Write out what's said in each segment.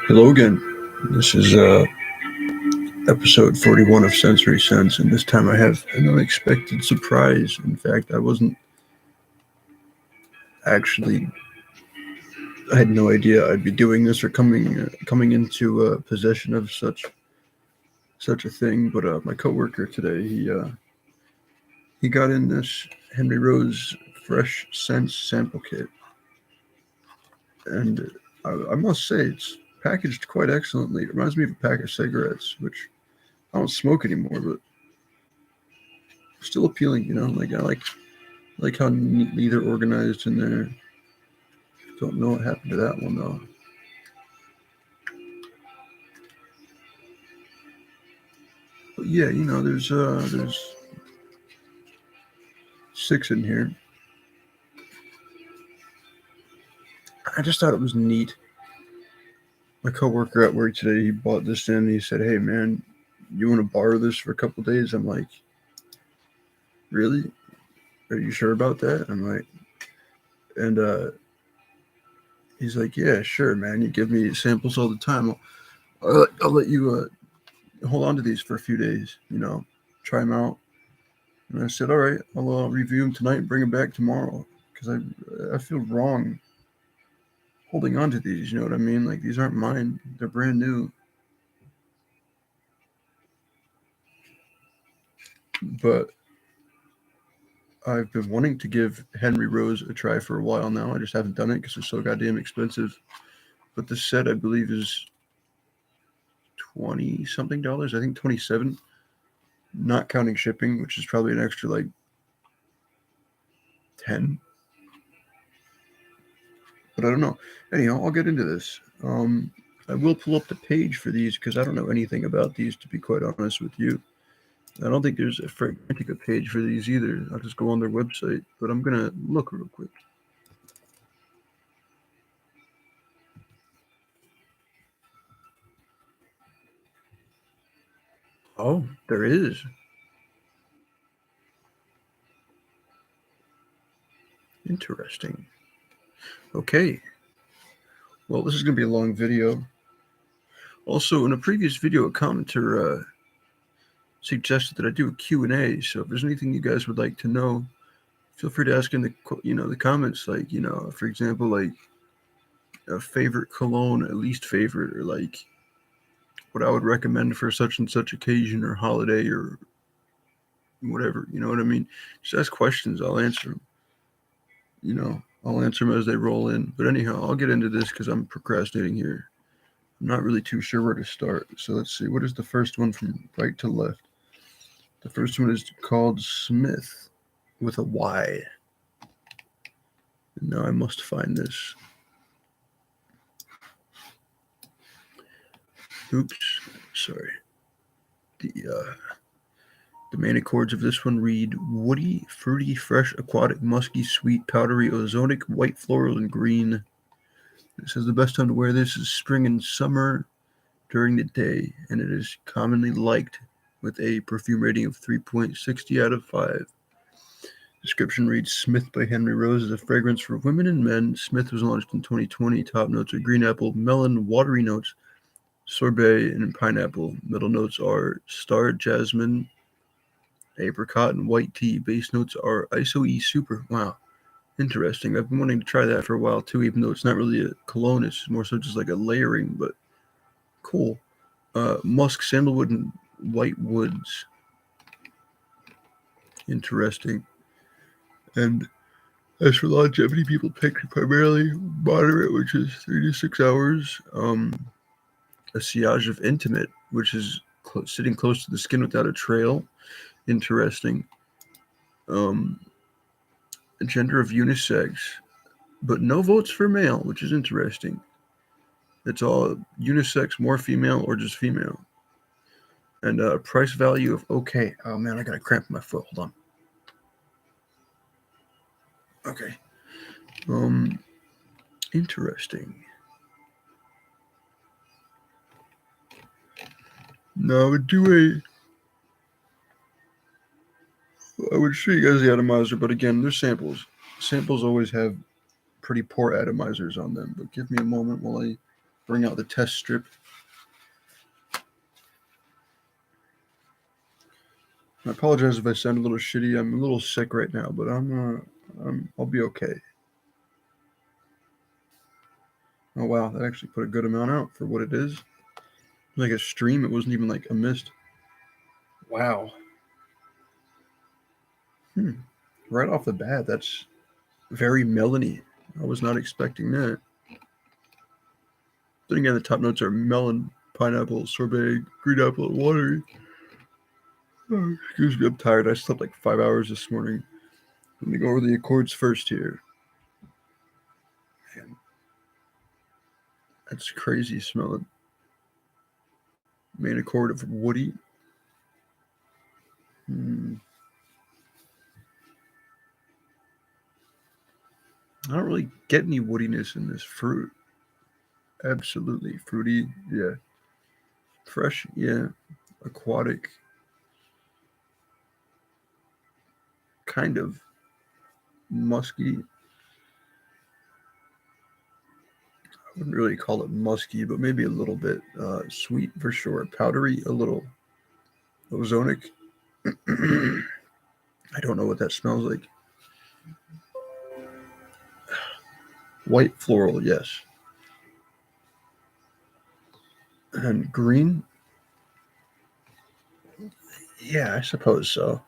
Hello again. This is episode 41 of Sensory Sense, and this time I have an unexpected surprise. In fact, I wasn't actually, I had no idea I'd be doing this or coming into possession of such a thing. But my coworker today, he got in this Henry Rose Fresh Sense sample kit, and I must say it's packaged quite excellently. It reminds me of a pack of cigarettes, which I don't smoke anymore, but still appealing. Like I like how neatly they're organized in there. Don't know what happened to that one though. But yeah, there's six in here. I just thought it was neat. My coworker at work today, he bought this in. He said, "Hey man, you want to borrow this for a couple days?" I'm like, "Really? Are you sure about that?" I'm like, and he's like, "Yeah, sure, man. You give me samples all the time. I'll let you hold on to these for a few days. Try them out." And I said, "All right, I'll review them tonight and bring them back tomorrow because I feel wrong holding on to these. You know what I mean? Like these aren't mine; they're brand new." But I've been wanting to give Henry Rose a try for a while now. I just haven't done it because they're so goddamn expensive. But this set, I believe, is 20 something dollars. I think 27, not counting shipping, which is probably an extra like 10. But I don't know. Anyhow, I'll get into this. I will pull up the page for these because I don't know anything about these, to be quite honest with you. I don't think there's a Fragmentica page for these either. I'll just go on their website, but I'm gonna look real quick. Oh, there is. Interesting. Okay. Well, this is gonna be a long video. Also, in a previous video, a commenter suggested that I do a Q&A. So if there's anything you guys would like to know, feel free to ask in the comments. Like for example, like a favorite cologne, a least favorite, or like what I would recommend for such and such occasion or holiday or whatever. You know what I mean? Just ask questions. I'll answer them. I'll answer them as they roll in. But anyhow, I'll get into this because I'm procrastinating here. I'm not really too sure where to start. So let's see. What is the first one from right to left? The first one is called Smith with a Y. And now I must find this. Oops. Sorry. The main accords of this one read woody, fruity, fresh, aquatic, musky, sweet, powdery, ozonic, white, floral, and green. It says the best time to wear this is spring and summer during the day, and it is commonly liked with a perfume rating of 3.60 out of 5. Description reads Smith by Henry Rose is a fragrance for women and men. Smith was launched in 2020. Top notes are green apple, melon, watery notes, sorbet, and pineapple. Middle notes are star jasmine, apricot, and white tea. Base notes are ISO-E super. Wow, interesting. I've been wanting to try that for a while too, even though it's not really a cologne. It's more so just like a layering, but cool. Musk, sandalwood, and white woods. Interesting. And as for longevity, people pick primarily moderate, which is 3 to 6 hours. A sillage of intimate, which is sitting close to the skin without a trail. Interesting. Um, a gender of unisex, but no votes for male, which is interesting. It's all unisex, more female, or just female. And price value of okay. Oh man, I got a cramp in my foot. Hold on. Okay. Interesting. Now I would show you guys the atomizer, but again, they're samples. Samples always have pretty poor atomizers on them. But give me a moment while I bring out the test strip. I apologize if I sound a little shitty. I'm a little sick right now, but I'll be okay. Oh wow, that actually put a good amount out for what it is. Like a stream, it wasn't even like a mist. Wow. Right off the bat, that's very melony. I was not expecting that. Then again, the top notes are melon, pineapple, sorbet, green apple, and watery. Oh, excuse me, I'm tired. I slept like 5 hours this morning. Let me go over the accords first here. Man, that's crazy smelling. Main accord of woody. I don't really get any woodiness in this fruit. Absolutely. Fruity, yeah. Fresh, yeah. Aquatic, kind of. Musky. I wouldn't really call it musky, but maybe a little bit. Sweet for sure. Powdery, a little. Ozonic. I don't know what that smells like. White floral, yes. And green? Yeah, I suppose so.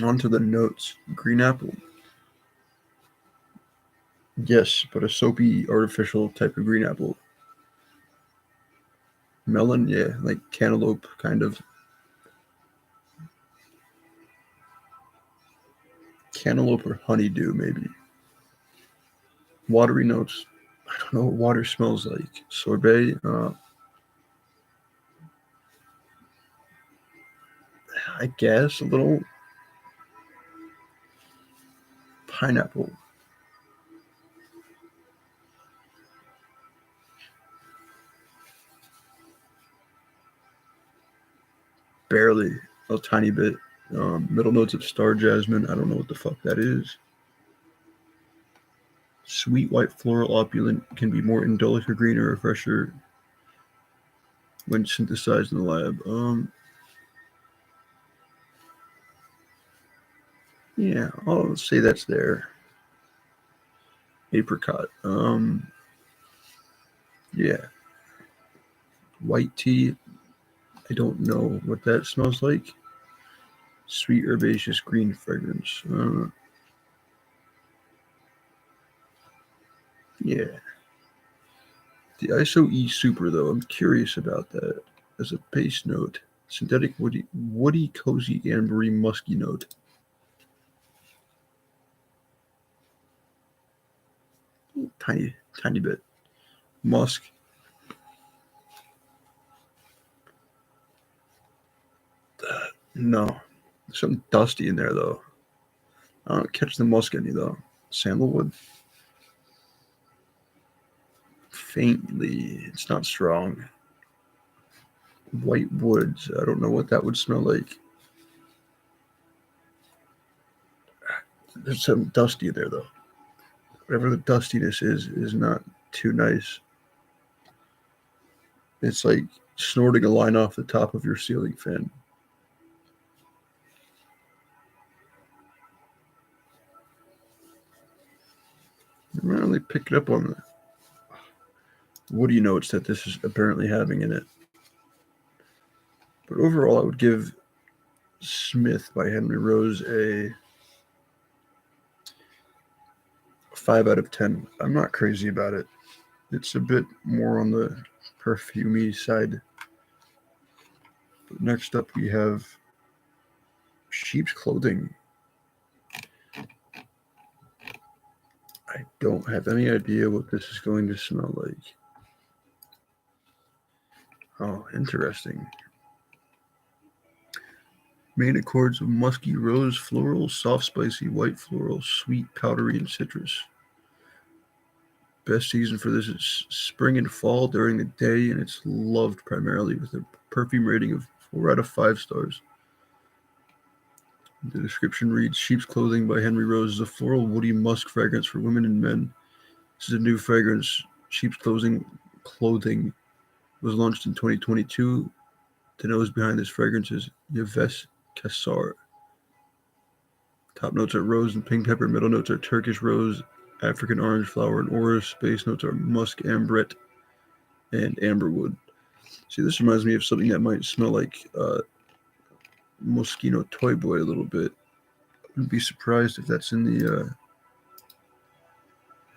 On to the notes. Green apple. Yes, but a soapy, artificial type of green apple. Melon, yeah, like cantaloupe, kind of. Cantaloupe or honeydew, maybe. Watery notes. I don't know what water smells like. Sorbet. I guess a little pineapple. Barely. A tiny bit. Middle notes of star jasmine. I don't know what the fuck that is. Sweet white floral opulent can be more indulgent or green or refresher when synthesized in the lab. Yeah, I'll say that's there. Apricot. Yeah. White tea. I don't know what that smells like. Sweet herbaceous green fragrance. Yeah. The ISO E Super, though, I'm curious about that. As a base note, synthetic woody, cozy, ambery, musky note. Tiny, tiny bit. Musk. No. There's something dusty in there, though. I don't catch the musk any, though. Sandalwood? Faintly. It's not strong. White woods. I don't know what that would smell like. There's something dusty there, though. Whatever the dustiness is not too nice. It's like snorting a line off the top of your ceiling fan. I'm really picking up on the woody notes that this is apparently having in it. But overall, I would give Smith by Henry Rose a 5 out of 10. I'm not crazy about it. It's a bit more on the perfumey side. But next up, we have Sheep's Clothing. I don't have any idea what this is going to smell like. Oh, interesting. Main accords of musky rose, floral, soft, spicy, white floral, sweet, powdery, and citrus. Best season for this is spring and fall during the day, and it's loved primarily with a perfume rating of 4 out of 5 stars. The description reads, Sheep's Clothing by Henry Rose is a floral woody musk fragrance for women and men. This is a new fragrance. Sheep's Clothing was launched in 2022. The nose behind this fragrance is Yves Cassar. Top notes are rose and pink pepper. Middle notes are Turkish rose, African orange flower, and orris. Base notes are musk, ambrette, and amberwood. See, this reminds me of something that might smell like Moschino Toy Boy a little bit. Wouldn't be surprised if that's in the...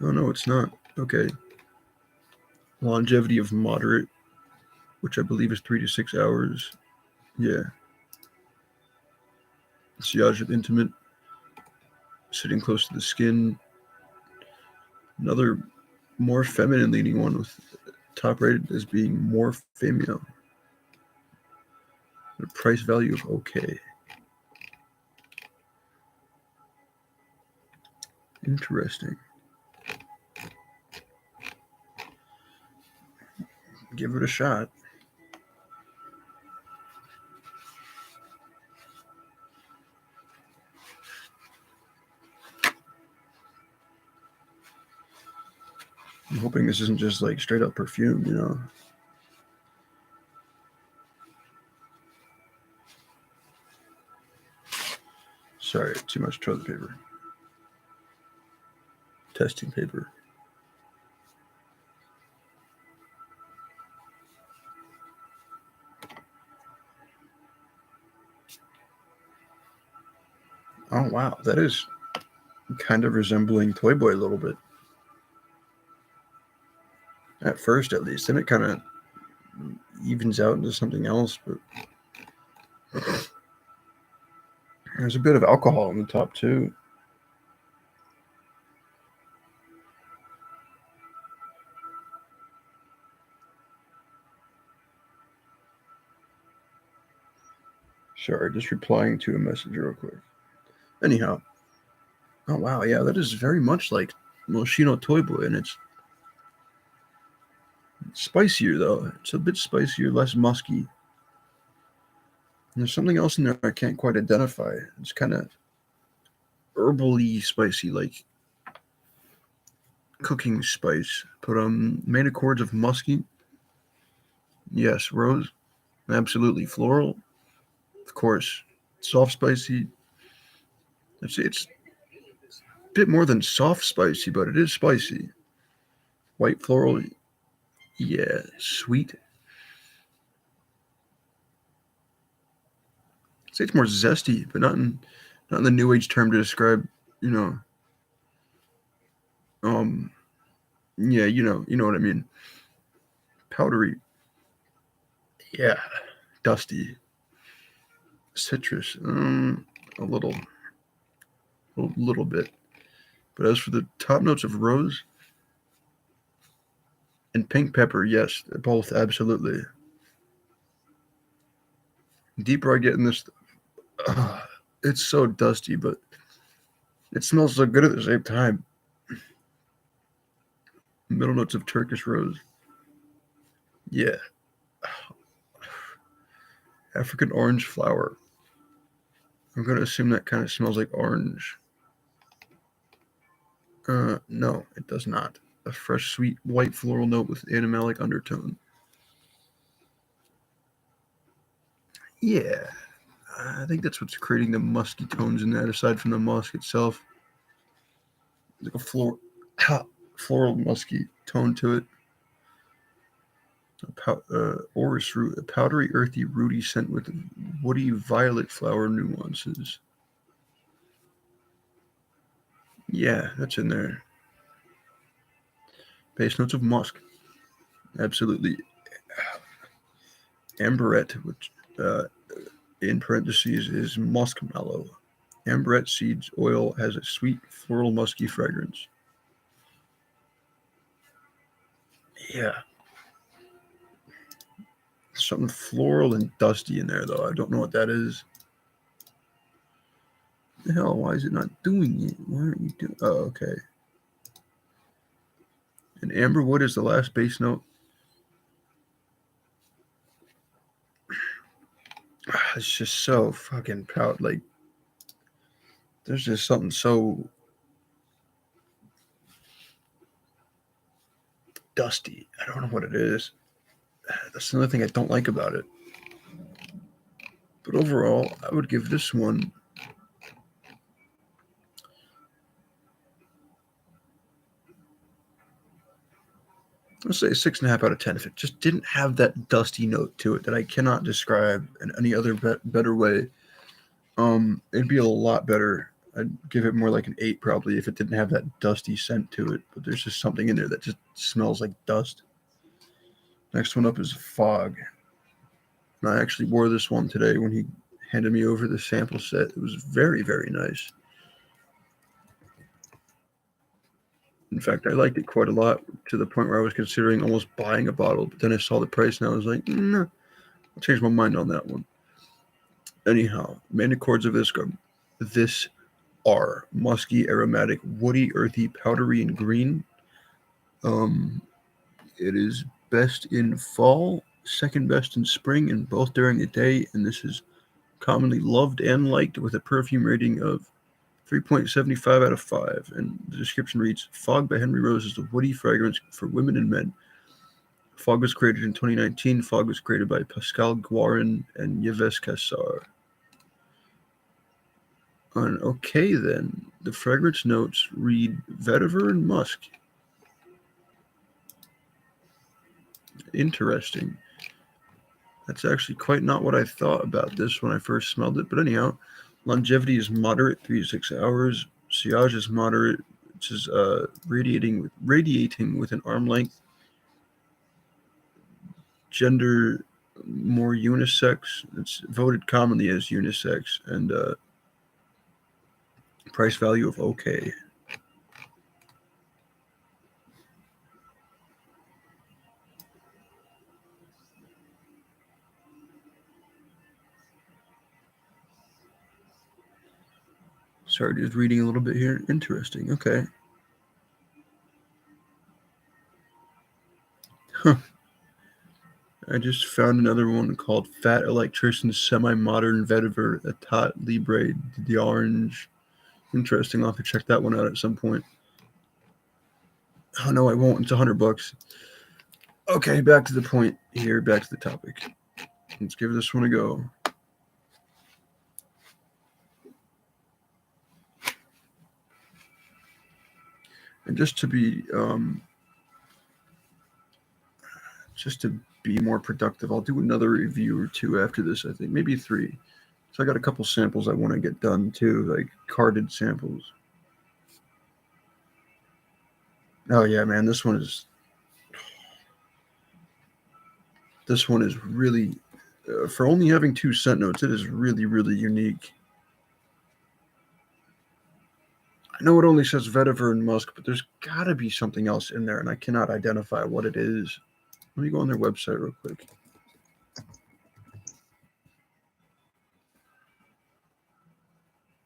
Oh, no, it's not. Okay. Longevity of moderate, which I believe is 3 to 6 hours. Yeah. Sillage of intimate, sitting close to the skin. Another more feminine leaning one with top rated as being more female. The price value of okay. Interesting. Give it a shot. I'm hoping this isn't just like straight up perfume, you know. Sorry, too much toilet paper. Testing paper. Oh, wow. That is kind of resembling Toy Boy a little bit. At first, at least. Then it kind of evens out into something else, but there's a bit of alcohol on the top, too. Sorry, just replying to a message real quick. Anyhow. Oh, wow. Yeah, that is very much like Moschino Toy Boy, and it's spicier, though. It's a bit spicier, less musky. And there's something else in there I can't quite identify. It's kind of herbally spicy, like cooking spice. But main accords of musky. Yes, rose. Absolutely floral. Of course, soft spicy. It's a bit more than soft spicy, but it is spicy. White floral. Yeah, sweet. I'd say it's more zesty, but not in the new age term to describe, you know. Yeah, you know what I mean. Powdery. Yeah, dusty. Citrus. A little bit. But as for the top notes of rose and pink pepper, yes, both absolutely. The deeper I get in this, it's so dusty, but it smells so good at the same time. Middle notes of Turkish rose. Yeah. African orange flower. I'm going to assume that kind of smells like orange. No, it does not. A fresh, sweet, white floral note with animalic undertone. Yeah, I think that's what's creating the musky tones in that, aside from the musk itself. Like a floral musky tone to it. Orris root, a powdery, earthy, rooty scent with woody violet flower nuances. Yeah, that's in there. Base notes of musk. Absolutely. Amberette, which in parentheses is muskmallow. Amberette seeds oil has a sweet, floral, musky fragrance. Yeah. Something floral and dusty in there, though. I don't know what that is. The hell? Why is it not doing it? Why aren't you doing? Oh, okay. And amberwood is the last base note. It's just so fucking proud. Like, There's just something so dusty. I don't know what it is. That's another thing I don't like about it. But overall, I would give this one let's say 6.5 out of 10. If it just didn't have that dusty note to it that I cannot describe in any other better way, it'd be a lot better. I'd give it more like an 8 probably if it didn't have that dusty scent to it. But there's just something in there that just smells like dust. Next one up is Fog. And I actually wore this one today when he handed me over the sample set. It was very, very nice. In fact, I liked it quite a lot to the point where I was considering almost buying a bottle. But then I saw the price and I was like, no, I'll change my mind on that one. Anyhow, main accords of this are musky, aromatic, woody, earthy, powdery, and green. It is best in fall, second best in spring, and both during the day. And this is commonly loved and liked with a perfume rating of 3.75 out of 5. And the description reads, Fog by Henry Rose is a woody fragrance for women and men. Fog was created in 2019. Fog was created by Pascal Guarin and Yves Cassar. Okay, then. The fragrance notes read vetiver and musk. Interesting. That's actually quite not what I thought about this when I first smelled it. But anyhow, longevity is moderate, 3 to 6 hours. Sillage is moderate, which is radiating with an arm length. Gender, more unisex. It's voted commonly as unisex. And price value of okay. Sorry, just reading a little bit here. Interesting. Okay. Huh. I just found another one called Fat Electrician Semi-Modern Vetiver Etat Libre d'Orange. Interesting. I'll have to check that one out at some point. Oh, no, I won't. It's $100. Okay, back to the point here. Back to the topic. Let's give this one a go. And just to be more productive, I'll do another review or two after this, I think. Maybe 3. So I got a couple samples I want to get done too, like carded samples. Oh yeah, man, this one is really, for only having 2 scent notes, it is really, really unique. I know it only says vetiver and musk, but there's got to be something else in there, and I cannot identify what it is. Let me go on their website real quick.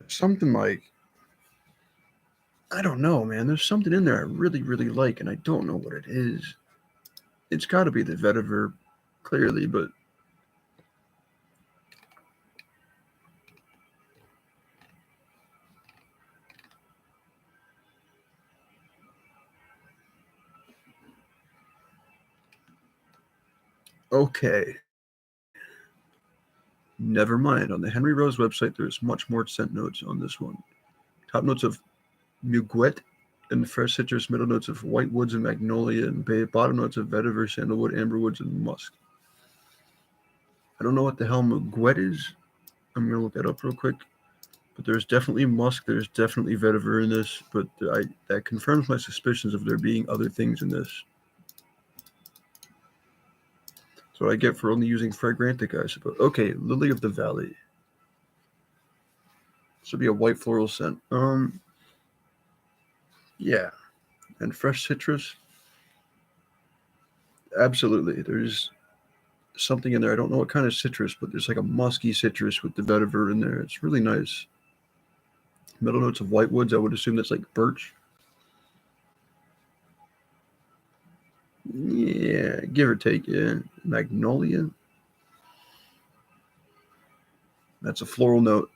Something like, I don't know, man. There's something in there I really, really like, and I don't know what it is. It's got to be the vetiver, clearly, but okay. Never mind. On the Henry Rose website, there's much more scent notes on this one. Top notes of muguet and fresh citrus, middle notes of white woods and magnolia, and bottom notes of vetiver, sandalwood, amberwoods, and musk. I don't know what the hell muguet is. I'm going to look that up real quick. But there's definitely musk, there's definitely vetiver in this, but that confirms my suspicions of there being other things in this. That's what I get for only using Fragrantica, I suppose. Okay, Lily of the Valley. This would be a white floral scent. Yeah. And fresh citrus. Absolutely. There's something in there. I don't know what kind of citrus, but there's like a musky citrus with the vetiver in there. It's really nice. Middle notes of white woods. I would assume that's like birch. Yeah, give or take. Yeah. Magnolia. That's a floral note.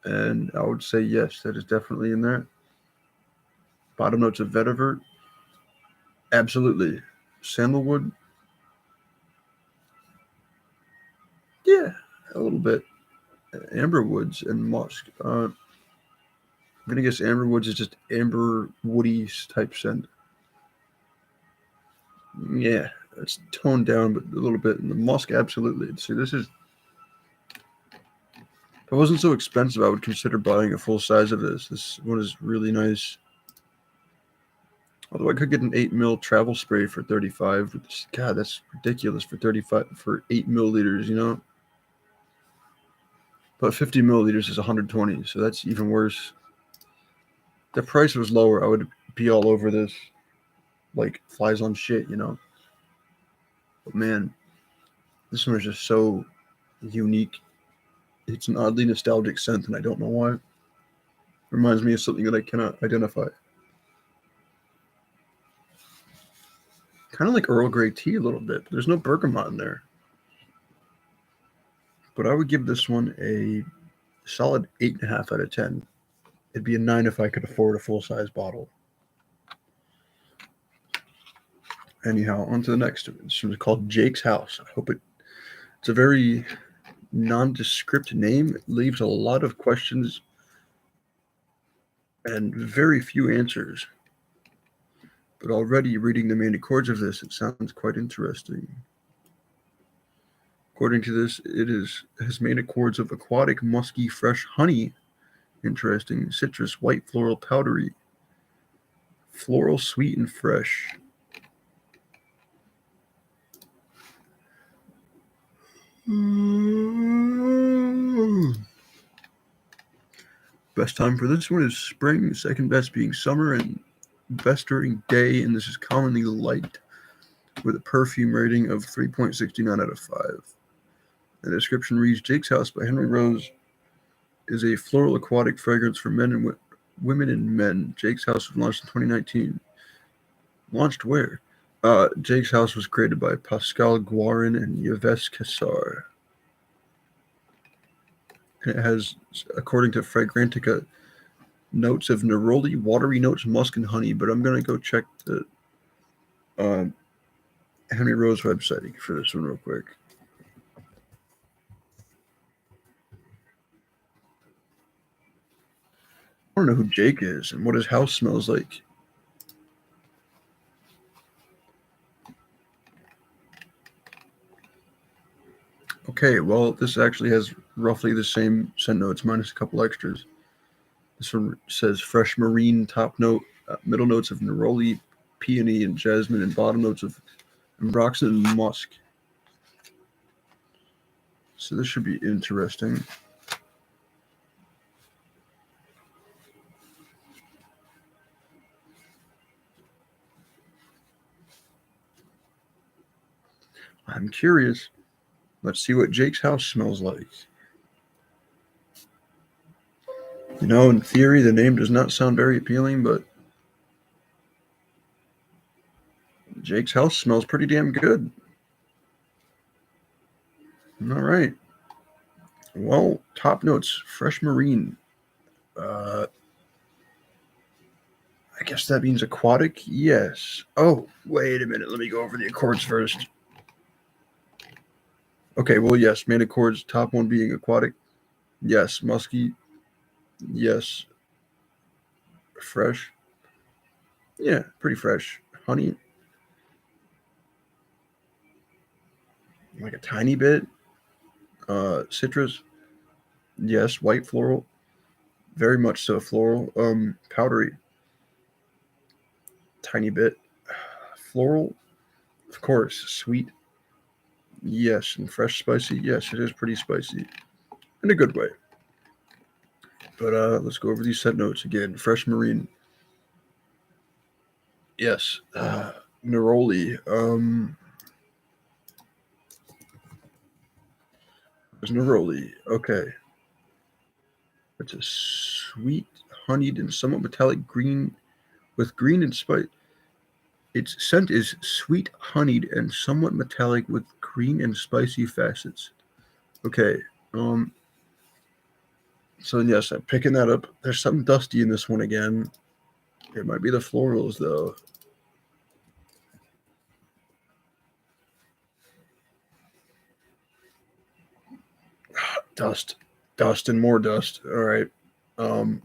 And I would say yes, that is definitely in there. Bottom notes of vetiver, absolutely. Sandalwood, yeah, a little bit. Amberwoods and musk. I'm gonna guess amberwoods is just amber woody type scent. Yeah, it's toned down, but a little bit. And the musk, absolutely. See, this is. If it wasn't so expensive, I would consider buying a full size of this. This one is really nice. Although I could get an 8 ml travel spray for 35. God, that's ridiculous for 35 for 8 milliliters. You know. But 50 milliliters is 120, so that's even worse. If the price was lower, I would be all over this, like flies on shit, you know. But man, this one is just so unique. It's an oddly nostalgic scent, and I don't know why. Reminds me of something that I cannot identify. Kind of like Earl Grey tea a little bit. But there's no bergamot in there. But I would give this one a solid 8.5 out of 10. It'd be a 9 if I could afford a full size bottle. Anyhow, on to the next one. This one's called Jake's House. It's a very nondescript name. It leaves a lot of questions and very few answers. But already reading the main accords of this, it sounds quite interesting. According to this, has main accords of aquatic, musky, fresh honey, interesting, citrus, white, floral, powdery, floral, sweet, and fresh. Best time for this one is spring, second best being summer, and best during day, and this is commonly light, with a perfume rating of 3.69 out of 5. The description reads, Jake's House by Henry Rose is a floral aquatic fragrance for men and women and men. Jake's House was launched in 2019. Launched where? Jake's House was created by Pascal Guarin and Yves Cassar. And it has, according to Fragrantica, notes of neroli, watery notes, musk, and honey. But I'm going to go check the Henry Rose website for this one real quick. I don't know who Jake is and what his house smells like. Okay, well, this actually has roughly the same scent notes minus a couple extras. This one says fresh marine top note, middle notes of neroli, peony, and jasmine, and bottom notes of ambroxan and musk. So this should be interesting. I'm curious. Let's see what Jake's house smells like. You know, in theory, the name does not sound very appealing, but Jake's house smells pretty damn good. All right. Well, top notes, fresh marine. I guess that means aquatic? Yes. Oh, wait a minute. Let me go over the accords first. Okay, well, yes, main accords, top one being aquatic. Yes, musky. Yes. Fresh. Yeah, pretty fresh. Honey. Like a tiny bit. Citrus. Yes, white floral. Very much so floral. Powdery. Tiny bit. Floral. Of course. Sweet. Yes, and fresh spicy. Yes, it is pretty spicy. In a good way. But let's go over these set notes again. Fresh marine. Yes. Neroli. There's neroli. Okay. It's a sweet, honeyed, and somewhat metallic green with green and spice. Its scent is sweet, honeyed, and somewhat metallic with green and spicy facets. Okay. So yes, I'm picking that up. There's something dusty in this one again. It might be the florals though. Dust, dust, and more dust. All right. Um,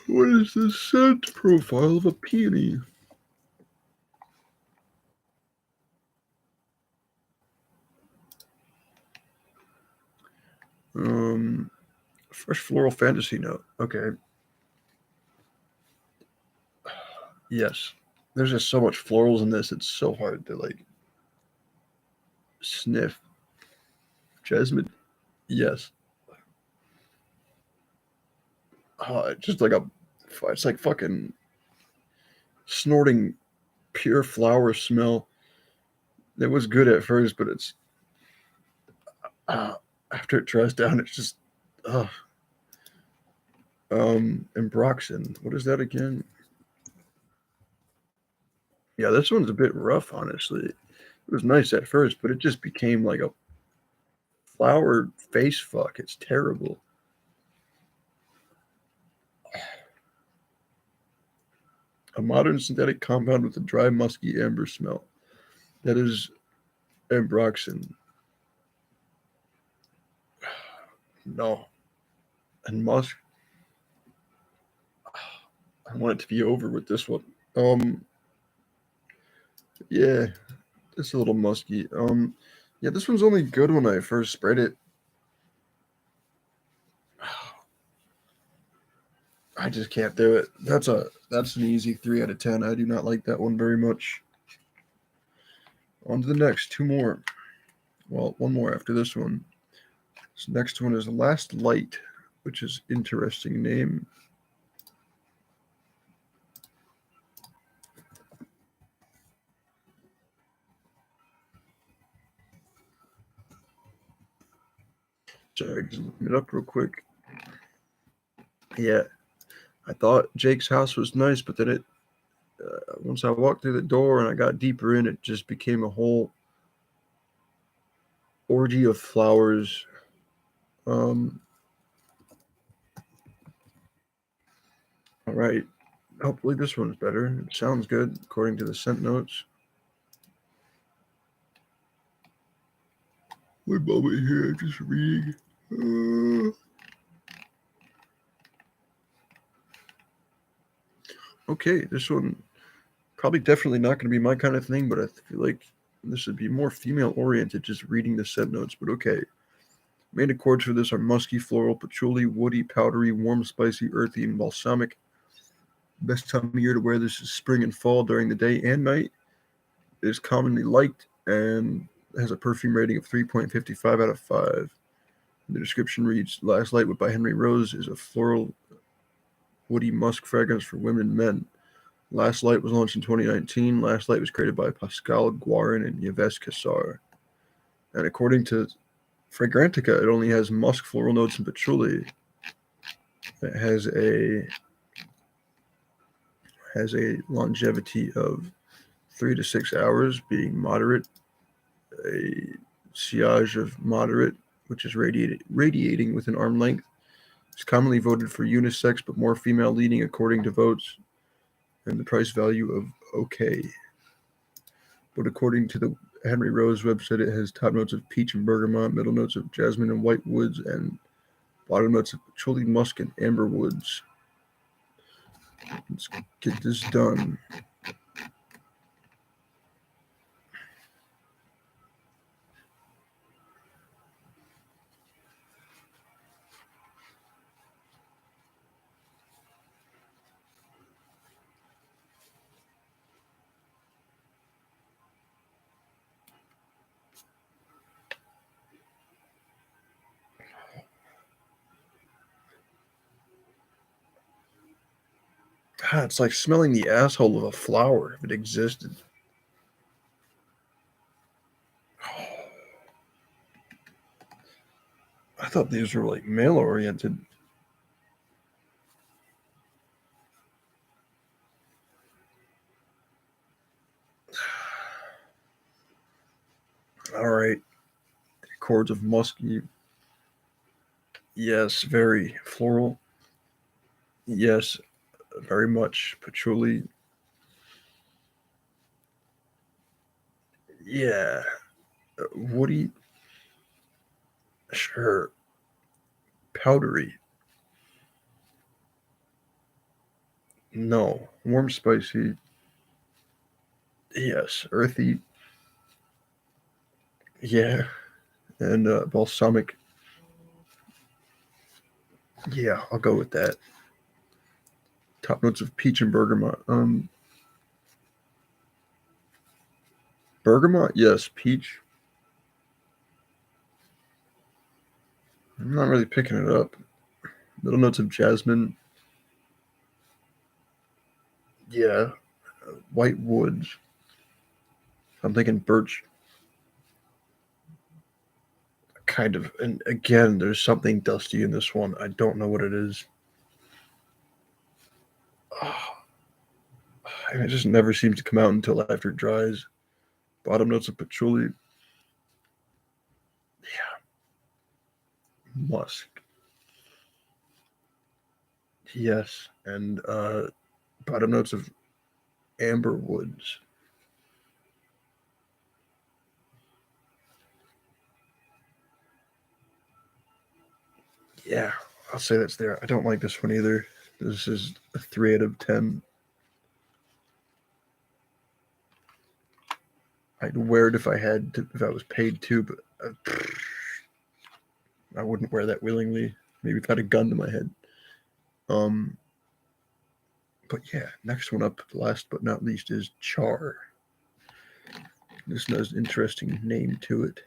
what is the scent profile of a peony? Fresh floral fantasy note. Okay. Yes. There's just so much florals in this. It's so hard to like sniff. Jasmine. Yes. Just like a. It's like fucking snorting pure flower smell. It was good at first, but it's uh, after it dries down, it's just. Uh, Ambroxan. What is that again? Yeah, this one's a bit rough, honestly. It was nice at first, but it just became like a flower face fuck. It's terrible. A modern synthetic compound with a dry, musky amber smell. That is ambroxan. No. And musk. I want it to be over with this one. Yeah, it's a little musky. Yeah, this one's only good when I first spread it. I just can't do it. That's an easy 3 out of 10. I do not like that one very much. On to the next, two more. Well, one more after this one. This next one is Last Light, which is interesting name. Sorry, just looking it up real quick. Yeah, I thought Jake's house was nice, but then once I walked through the door and I got deeper in, it just became a whole orgy of flowers. Um, all right. Hopefully this one's better. It sounds good according to the scent notes. My mama here just reading. Okay, this one probably definitely not going to be my kind of thing, but I feel like this would be more female oriented just reading the scent notes, but okay. Main accords for this are musky, floral, patchouli, woody, powdery, warm, spicy, earthy, and balsamic. Best time of year to wear this is spring and fall during the day and night. It is commonly liked and has a perfume rating of 3.55 out of 5. The description reads, Last Light by Henry Rose is a floral, woody musk fragrance for women and men. Last Light was launched in 2019. Last Light was created by Pascal Guarin and Yves Cassar. And according to Fragrantica, it only has musk floral notes and patchouli. It has a longevity of 3 to 6 hours, being moderate. A sillage of moderate, which is radiating within arm length. It's commonly voted for unisex, but more female leaning according to votes. And the price value of okay. But according to the Henry Rose website, it has top notes of peach and bergamot, middle notes of jasmine and white woods, and bottom notes of patchouli, musk, and amber woods. Let's get this done. God, it's like smelling the asshole of a flower if it existed. I thought these were like male oriented. All right. Chords of musky. Yes, very floral. Yes, very much patchouli. Yeah, woody. Sure. Powdery. No. Warm, spicy. Yes. Earthy. Yeah. And balsamic. Yeah, I'll go with that. Top notes of peach and bergamot. Bergamot. Yes. Peach. I'm not really picking it up. Middle notes of jasmine. Yeah. White woods. I'm thinking birch. Kind of. And again, there's something dusty in this one. I don't know what it is. Oh, and it just never seems to come out until after it dries. Bottom notes of patchouli. Yeah. Musk. Yes. And bottom notes of amber woods. Yeah. I'll say that's there. I don't like this one either. This is a 3 out of 10. I'd wear it if I had to, if I was paid to, but I wouldn't wear that willingly. Maybe if I had a gun to my head. Um, but yeah, next one up, last but not least, is Char. This has an interesting name to it.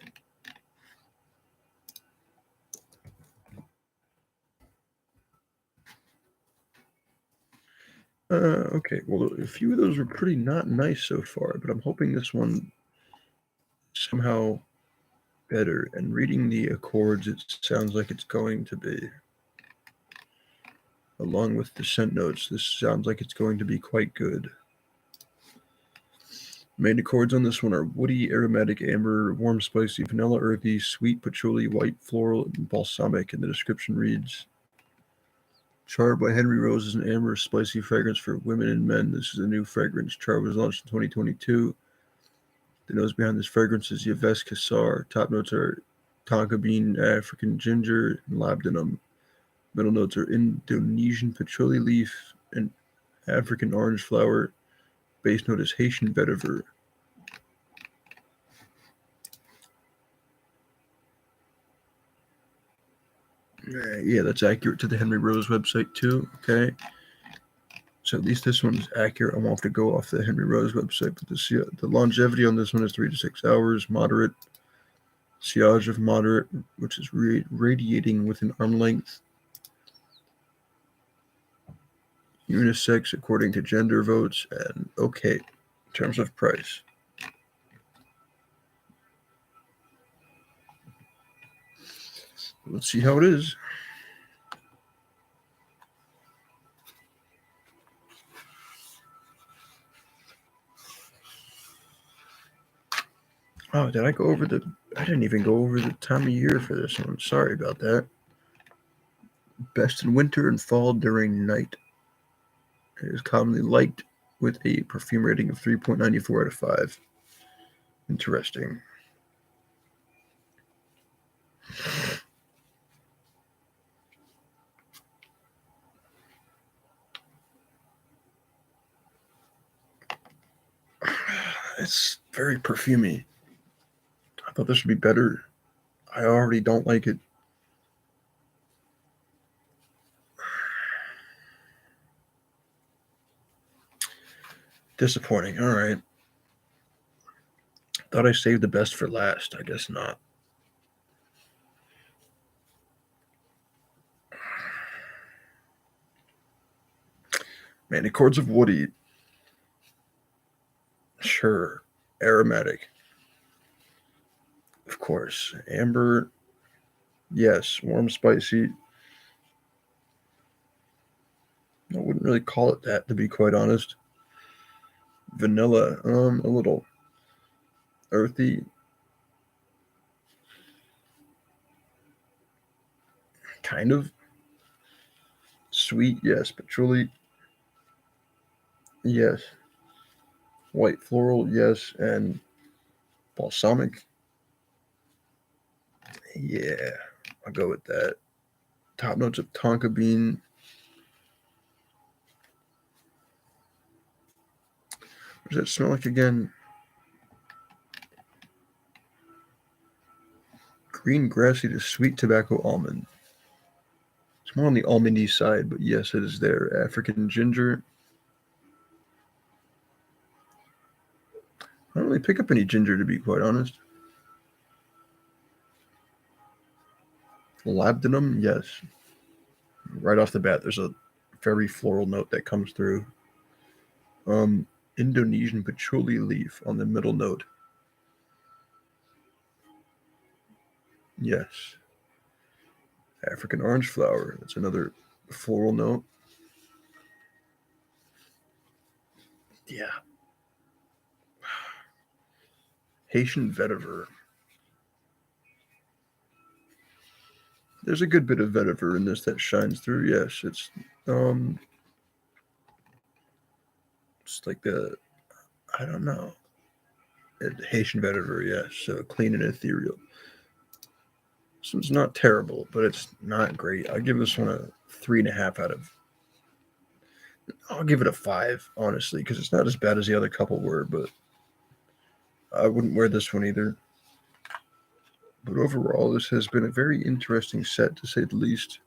Okay, well, a few of those were pretty not nice so far, but I'm hoping this one somehow better. And reading the accords, it sounds like it's going to be. Along with the scent notes, this sounds like it's going to be quite good. Main accords on this one are woody, aromatic, amber, warm, spicy, vanilla, earthy, sweet, patchouli, white, floral, and balsamic. And the description reads, Char by Henry Rose is an amber, spicy fragrance for women and men. This is a new fragrance. Char was launched in 2022. The nose behind this fragrance is Yves Cassar. Top notes are tonka bean, African ginger, and labdanum. Middle notes are Indonesian patchouli leaf and African orange flower. Base note is Haitian vetiver. Yeah, that's accurate to the Henry Rose website too. Okay. So at least this one's accurate. I won't have to go off the Henry Rose website, but the longevity on this one is 3 to 6 hours. Moderate. Sillage of moderate, which is radiating within arm length. Unisex according to gender votes. And okay, in terms of price. Let's see how it is. Oh, did I go over the... I didn't even go over the time of year for this one. Sorry about that. Best in winter and fall during night. It is commonly liked with a perfume rating of 3.94 out of 5. Interesting. It's very perfumey. I thought this would be better. I already don't like it. Disappointing. All right. Thought I saved the best for last. I guess not. Man, accords of woody. Sure. Aromatic. Of course. Amber. Yes. Warm, spicy. I wouldn't really call it that, to be quite honest. Vanilla. A little earthy. kind of. Sweet, yes. Patchouli, yes. White floral, yes. And balsamic, yeah. I'll go with that. Top notes of tonka bean. What does that smell like again? Green grassy to sweet tobacco almond. It's more on the almondy side, but yes, it is there. African ginger. I don't really pick up any ginger, to be quite honest. Labdanum, yes. Right off the bat, there's a very floral note that comes through. Indonesian patchouli leaf on the middle note. Yes. African orange flower. That's another floral note. Yeah. Haitian vetiver. There's a good bit of vetiver in this that shines through. Yes, it's like the, I don't know. Haitian vetiver, yes. So clean and ethereal. This one's not terrible, but it's not great. I'll give this one a 3.5 out of. I'll give it a 5, honestly, because it's not as bad as the other couple were, but I wouldn't wear this one either. But overall, this has been a very interesting set, to say the least.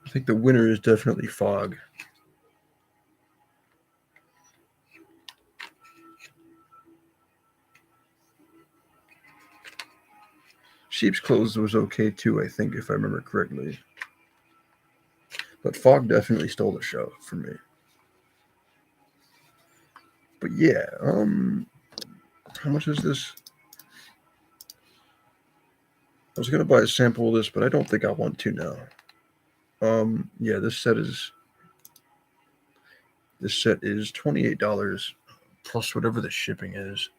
I think the winner is definitely Fog. Sheep's Clothes was okay too, I think, if I remember correctly. But Fog definitely stole the show for me. But yeah, how much is this? I was gonna buy a sample of this, but I don't think I want to now. Yeah, this set is $28 plus whatever the shipping is.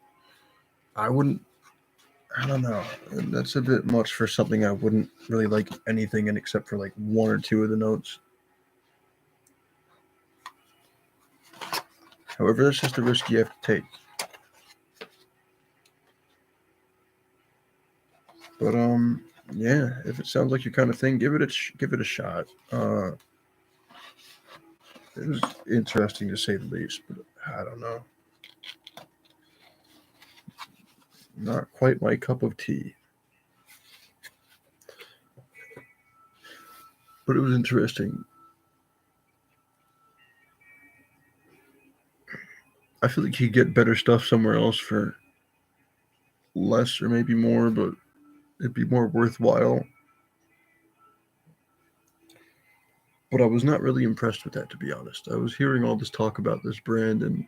I don't know. That's a bit much for something I wouldn't really like anything in except for like one or two of the notes. However, that's just a risk you have to take. But yeah, if it sounds like your kind of thing, give it a shot. It was interesting to say the least, but I don't know. Not quite my cup of tea. But it was interesting. I feel like you could get better stuff somewhere else for less or maybe more, but it'd be more worthwhile. But I was not really impressed with that, to be honest. I was hearing all this talk about this brand and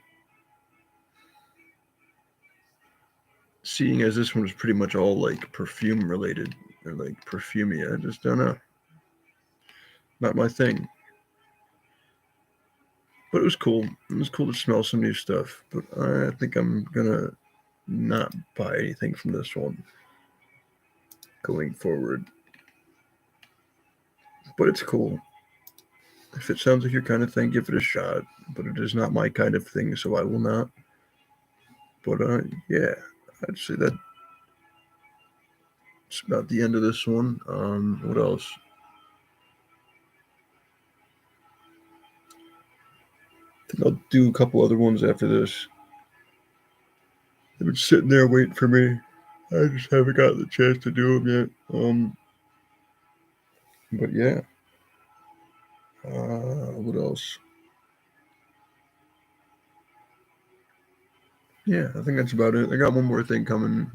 seeing as this one was pretty much all like perfume related or like perfumey, I just don't know. Not my thing. But it was cool. It was cool to smell some new stuff. But I think I'm gonna not buy anything from this one going forward. But it's cool. If it sounds like your kind of thing, give it a shot. But it is not my kind of thing, so I will not. But yeah, I'd say that's about the end of this one. What else? I think I'll do a couple other ones after this. They've been sitting there waiting for me. I just haven't gotten the chance to do them yet. But yeah. What else? Yeah, I think that's about it. I got one more thing coming,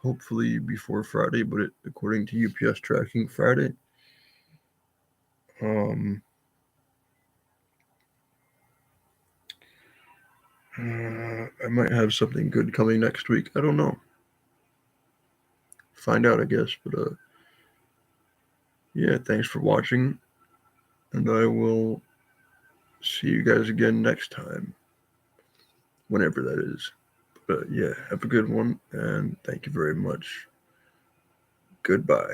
hopefully before Friday, but according to UPS tracking, Friday. Um, I might have something good coming next week. I don't know. Find out, I guess. But yeah, thanks for watching, and I will see you guys again next time, whenever that is. But yeah, have a good one, and thank you very much. Goodbye.